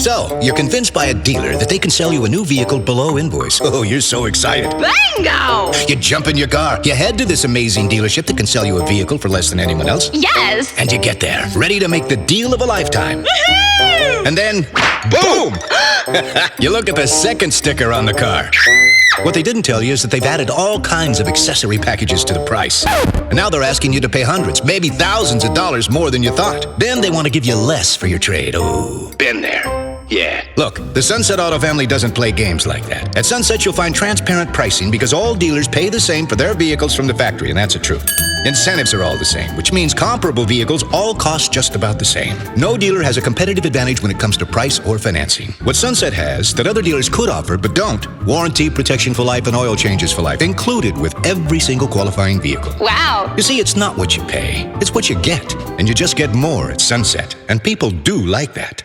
So, you're convinced by a dealer that they can sell you a new vehicle below invoice. Oh, you're so excited. Bingo! You jump in your car, you head to this amazing dealership that can sell you a vehicle for less than anyone else. Yes! And you get there, ready to make the deal of a lifetime. Woohoo! And then, boom! You look at the second sticker on the car. What they didn't tell you is that they've added all kinds of accessory packages to the price. And now they're asking you to pay hundreds, maybe thousands of dollars more than you thought. Then they want to give you less for your trade. Oh, been there. Yeah. Look, the Sunset Auto family doesn't play games like that. At Sunset, you'll find transparent pricing because all dealers pay the same for their vehicles from the factory, and that's the truth. Incentives are all the same, which means comparable vehicles all cost just about the same. No dealer has a competitive advantage when it comes to price or financing. What Sunset has that other dealers could offer but don't: warranty, protection for life, and oil changes for life, included with every single qualifying vehicle. Wow! You see, it's not what you pay, it's what you get. And you just get more at Sunset, and people do like that.